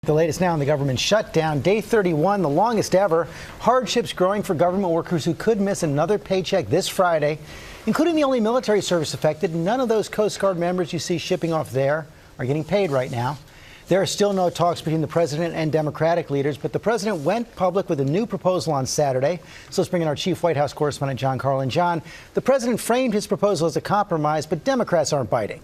The latest now on the government shutdown, day 31, the longest ever. Hardships growing for government workers who could miss another paycheck this Friday, including the only military service affected. None of those Coast Guard members you see shipping off there are getting paid right now. There are still no talks between the president and Democratic leaders, but the president went public with a new proposal on Saturday. So let's bring in our chief White House correspondent, John Carl. And John, the president framed his proposal as a compromise, but Democrats aren't biting.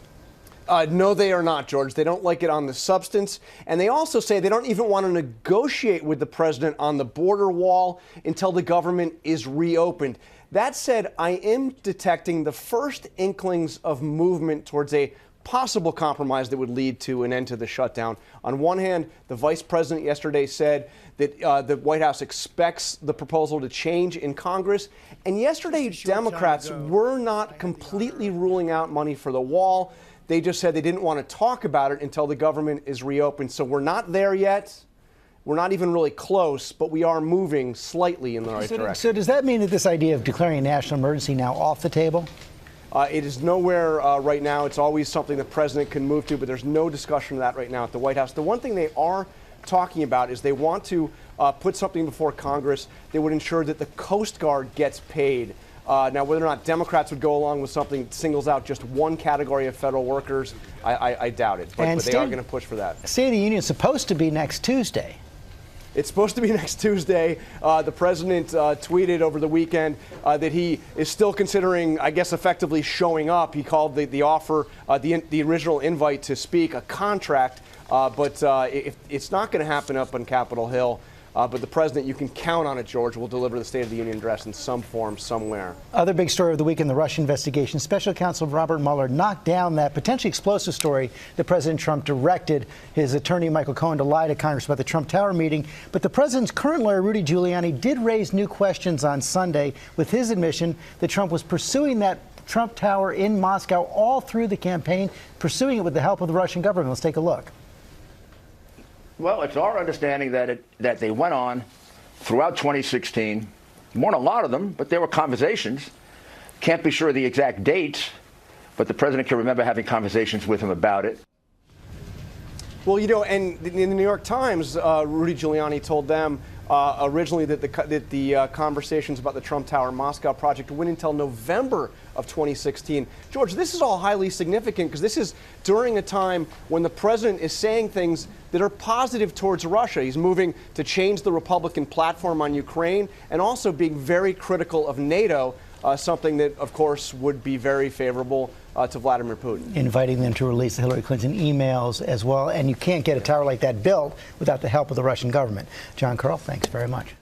No, they are not, George. They don't like it on the substance. And they also say they don't even want to negotiate with the president on the border wall until the government is reopened. That said, I am detecting the first inklings of movement towards a possible compromise that would lead to an end to the shutdown. On one hand, the vice president yesterday said that the White House expects the proposal to change in Congress. And yesterday, Democrats were not completely ruling out money for the wall. They just said they didn't want to talk about it until the government is reopened. So we're not there yet. We're not even really close, but we are moving slightly in the right direction. So does that mean that this idea of declaring a national emergency now off the table? It is nowhere right now. It's always something the president can move to, but there's no discussion of that right now at the White House. The one thing they are talking about is they want to put something before Congress that would ensure that the Coast Guard gets paid. Now, whether or not Democrats would go along with something that singles out just one category of federal workers, I doubt it. But they are going to push for that. State of the Union is supposed to be next Tuesday. It's supposed to be next Tuesday. The president tweeted over the weekend that he is still considering, I guess, effectively showing up. He called the offer, the original invite to speak, a contract. But it's not going to happen up on Capitol Hill. But the president, you can count on it, George, will deliver the State of the Union address in some form somewhere. Other big story of the week in the Russia investigation, Special Counsel Robert Mueller knocked down that potentially explosive story that President Trump directed his attorney, Michael Cohen, to lie to Congress about the Trump Tower meeting. But the president's current lawyer, Rudy Giuliani, did raise new questions on Sunday with his admission that Trump was pursuing that Trump Tower in Moscow all through the campaign, pursuing it with the help of the Russian government. Let's take a look. Well, it's our understanding that they went on throughout 2016. Weren't a lot of them, but there were conversations. Can't be sure of the exact dates, but the president can remember having conversations with him about it. Well, you know, and in the New York Times, Rudy Giuliani told them originally that the conversations about the Trump Tower Moscow project went until November of 2016. George, this is all highly significant because this is during a time when the president is saying things that are positive towards Russia. He's moving to change the Republican platform on Ukraine and also being very critical of NATO, something that, of course, would be very favorable to Vladimir Putin. Inviting them to release the Hillary Clinton emails as well. And you can't get a tower like that built without the help of the Russian government. John Carl, thanks very much.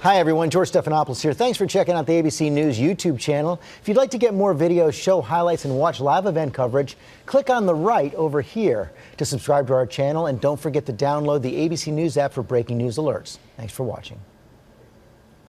Hi, everyone. George Stephanopoulos here. Thanks for checking out the ABC News YouTube channel. If you'd like to get more videos, show highlights, and watch live event coverage, click on the right over here to subscribe to our channel. And don't forget to download the ABC News app for breaking news alerts. Thanks for watching.